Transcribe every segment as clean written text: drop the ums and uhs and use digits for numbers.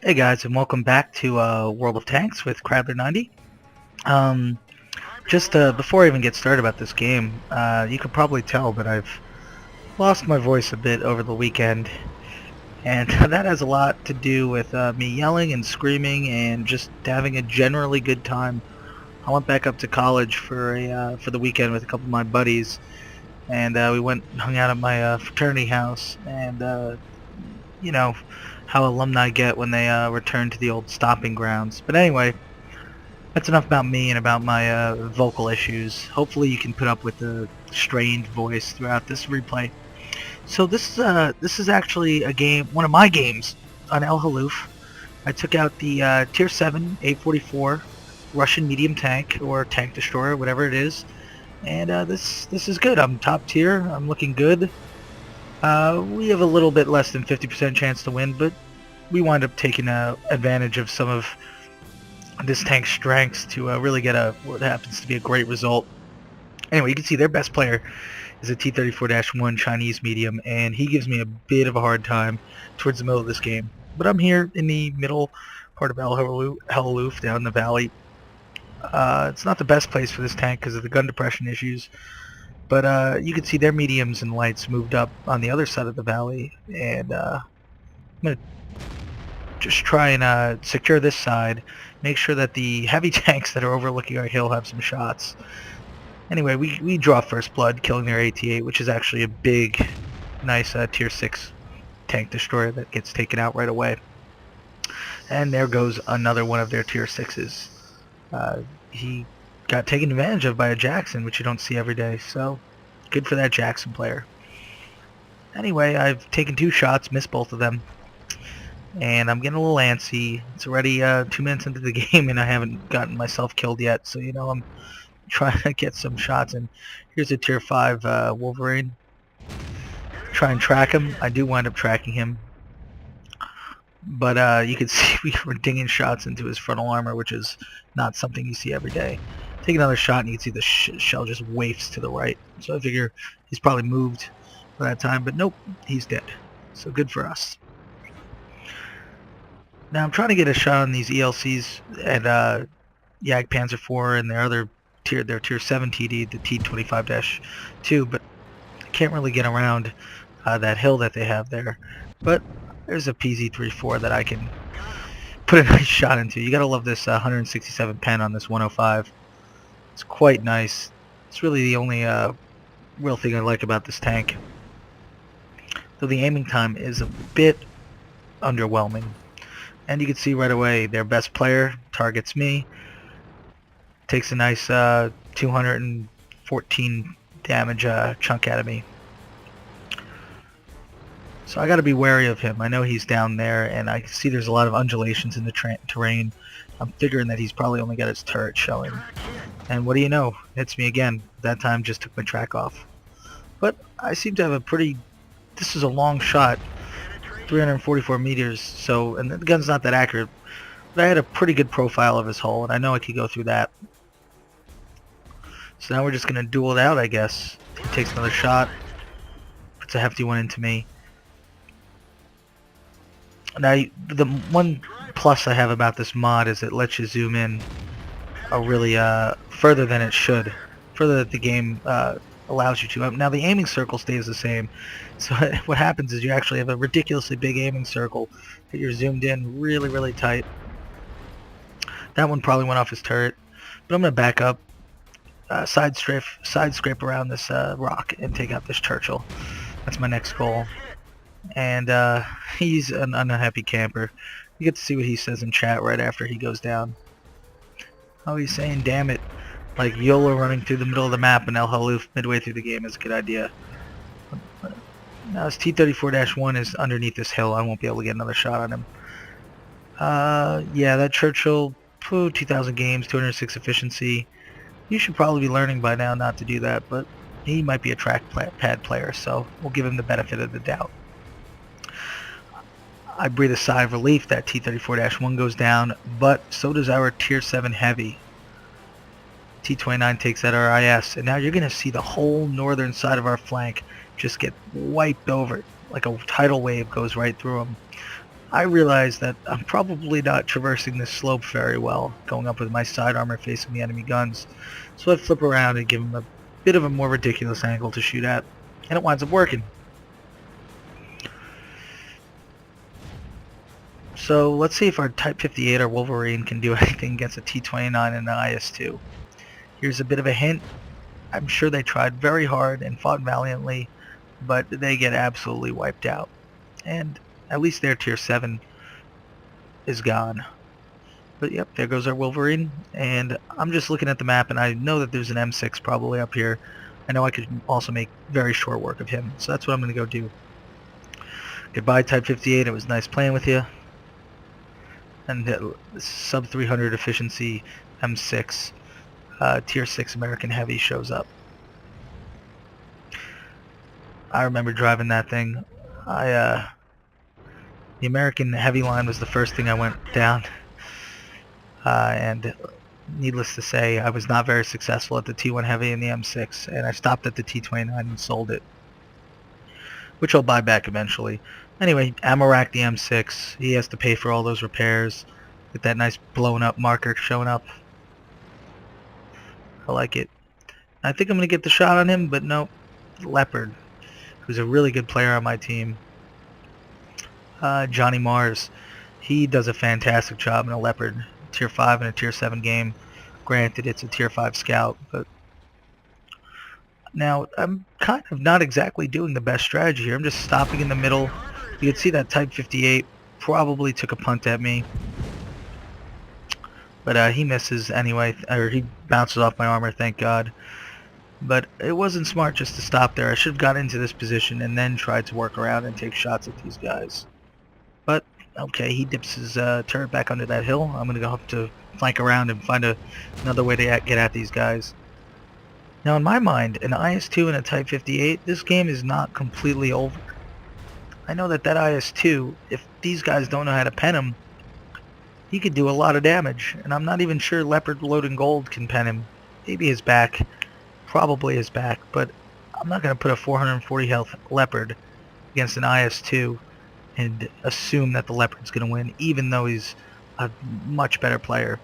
Hey guys, and welcome back to World of Tanks with Crabler90. Um, just before I even get started about this game, you could probably tell that I've lost my voice a bit over the weekend, and that has a lot to do with me yelling and screaming and just having a generally good time. I went back up to college for the weekend with a couple of my buddies, and we went and hung out at my fraternity house, and you know how alumni get when they return to the old stomping grounds. But anyway, that's enough about me and about my vocal issues. Hopefully you can put up with the strained voice throughout this replay. So this is actually a game, one of my games on El Haluf. I took out the Tier 7 A-44 Russian medium tank, or tank destroyer, whatever it is. And this is good. I'm top tier. I'm looking good. We have a little bit less than 50% chance to win, but we wind up taking advantage of some of this tank's strengths to really get what happens to be a great result. Anyway, you can see their best player is a T-34-1 Chinese medium, and he gives me a bit of a hard time towards the middle of this game. But I'm here in the middle part of El Haluf, down in the valley. It's not the best place for this tank because of the gun depression issues, but you can see their mediums and lights moved up on the other side of the valley, and I'm going to just try and secure this side, make sure that the heavy tanks that are overlooking our hill have some shots. Anyway, we draw first blood, killing their AT-8, which is actually a big, nice Tier 6 tank destroyer that gets taken out right away. And there goes another one of their Tier 6s. He got taken advantage of by a Jackson, which you don't see every day, so good for that Jackson player. Anyway, I've taken 2 shots, missed both of them, and I'm getting a little antsy. It's already 2 minutes into the game, and I haven't gotten myself killed yet, so I'm trying to get some shots. And here's a Tier 5 Wolverine. Try and track him. I do wind up tracking him, but you can see we were dinging shots into his frontal armor, which is not something you see every day. Take another shot, and you can see the shell just wafts to the right. So I figure he's probably moved by that time, but nope, he's dead. So good for us. Now I'm trying to get a shot on these ELCs and Panzer IV and their Tier 7 TD, the T-25-2, but I can't really get around that hill that they have there. But there's a PZ-34 that I can put a nice shot into. You gotta love this 167 pen on this 105. It's quite nice. It's really the only real thing I like about this tank. Though the aiming time is a bit underwhelming. And you can see right away their best player targets me. Takes a nice 214 damage chunk out of me. So I got to be wary of him. I know he's down there, and I can see there's a lot of undulations in the terrain. I'm figuring that he's probably only got his turret showing. And what do you know? Hits me again. That time just took my track off. But I seem to have a pretty... This is a long shot. 344 meters, so, and the gun's not that accurate, but I had a pretty good profile of his hull, and I know I could go through that. So now we're just going to duel it out, I guess. He takes another shot, puts a hefty one into me. Now, the one plus I have about this mod is it lets you zoom in really further than it should, further than the game allows you to. Now the aiming circle stays the same, so what happens is you actually have a ridiculously big aiming circle that you're zoomed in really tight. That one probably went off his turret, but I'm going to back up, side scrape around this rock and take out this Churchill. That's my next goal. And he's an unhappy camper. You get to see what he says in chat right after he goes down. Oh, he's saying, damn it. Like YOLO running through the middle of the map in El Haluf midway through the game is a good idea. Now his T-34-1 is underneath this hill. I won't be able to get another shot on him. Yeah, that Churchill, 2,000 games, 206 efficiency. You should probably be learning by now not to do that, but he might be a trackpad player, so we'll give him the benefit of the doubt. I breathe a sigh of relief that T-34-1 goes down, but so does our Tier 7 Heavy. T-29 takes that RIS, and now you're going to see the whole northern side of our flank just get wiped over. Like a tidal wave goes right through them. I realized that I'm probably not traversing this slope very well, going up with my side armor facing the enemy guns. So I flip around and give him a bit of a more ridiculous angle to shoot at, and it winds up working. So let's see if our Type 58 or Wolverine can do anything against a T-29 and an IS-2. Here's a bit of a hint. I'm sure they tried very hard and fought valiantly, but they get absolutely wiped out. And at least their Tier 7 is gone. But yep, there goes our Wolverine. And I'm just looking at the map, and I know that there's an M6 probably up here. I know I could also make very short work of him, so that's what I'm going to go do. Goodbye, Type 58. It was nice playing with you. And sub 300 efficiency M6 Tier 6 American Heavy shows up. I remember driving that thing. The American Heavy line was the first thing I went down, and needless to say, I was not very successful at the T1 Heavy and the M6, and I stopped at the T29 and sold it, which I'll buy back eventually. Anyway, ammo rack the M6. He has to pay for all those repairs. Get that nice blown up marker showing up. I like it. I think I'm going to get the shot on him, but no. Leopard, who's a really good player on my team. Johnny Mars. He does a fantastic job in a Leopard. Tier 5 and a Tier 7 game. Granted, it's a Tier 5 scout, but now I'm kind of not exactly doing the best strategy here. I'm just stopping in the middle. You can see that Type 58 probably took a punt at me, but he misses anyway, or he bounces off my armor, thank God. But it wasn't smart just to stop there. I should have got into this position and then tried to work around and take shots at these guys. But okay, he dips his turret back under that hill. I'm going to have to flank around and find another way to get at these guys. Now in my mind, an IS-2 and a Type 58, this game is not completely over. I know that IS-2, if these guys don't know how to pen him, he could do a lot of damage, and I'm not even sure Leopard Loading Gold can pen him. Maybe his back, probably his back, but I'm not going to put a 440 health Leopard against an IS-2 and assume that the Leopard's going to win, even though he's a much better player.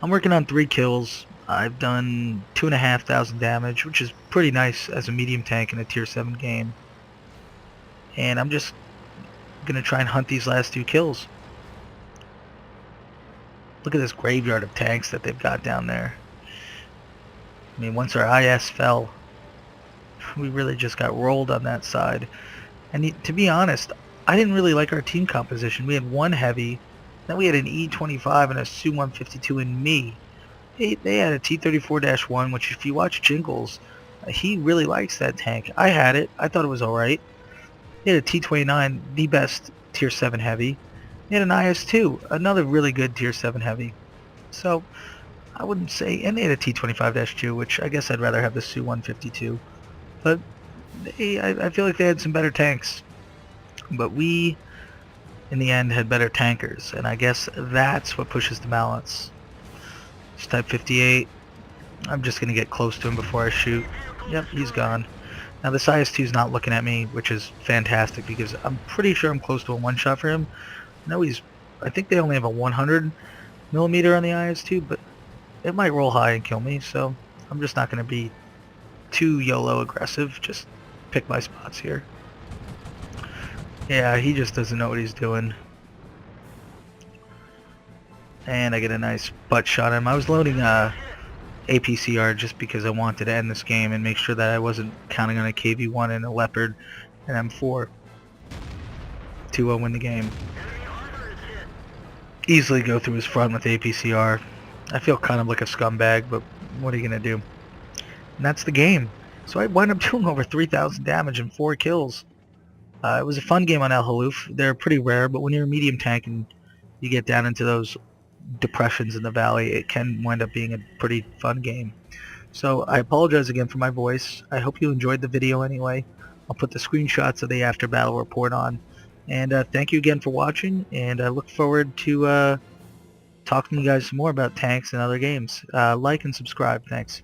I'm working on 3 kills. I've done 2,500 damage, which is pretty nice as a medium tank in a Tier 7 game. And I'm just going to try and hunt these last 2 kills. Look at this graveyard of tanks that they've got down there. I mean, once our IS fell, we really just got rolled on that side. And to be honest, I didn't really like our team composition. We had 1 heavy, then we had an E25 and a Su-152 in me. They had a T-34-1, which if you watch Jingles, he really likes that tank. I had it. I thought it was alright. They had a T-29, the best Tier 7 heavy. They had an IS-2, another really good Tier 7 heavy. So, I wouldn't say... And they had a T-25-2, which I guess I'd rather have the Su-152. But I feel like they had some better tanks. But we, in the end, had better tankers. And I guess that's what pushes the balance. It's Type 58. I'm just going to get close to him before I shoot. Yep, he's gone. Now this IS-2 is not looking at me, which is fantastic because I'm pretty sure I'm close to a one-shot for him. No, I think they only have a 100 millimeter on the IS-2, but it might roll high and kill me, so I'm just not going to be too YOLO aggressive. Just pick my spots here. Yeah, he just doesn't know what he's doing. And I get a nice butt shot on him. I was loading APCR just because I wanted to end this game and make sure that I wasn't counting on a KV-1 and a Leopard and M4 to win the game. Easily go through his front with APCR. I feel kind of like a scumbag, but what are you going to do? And that's the game. So I wound up doing over 3,000 damage and 4 kills. It was a fun game on Haluf. They're pretty rare, but when you're a medium tank and you get down into those depressions in the valley, it can wind up being a pretty fun game. So I apologize again for my voice. I hope you enjoyed the video anyway. I'll put the screenshots of the after battle report on. And thank you again for watching, and I look forward to talking to you guys some more about tanks and other games. Like and subscribe. Thanks.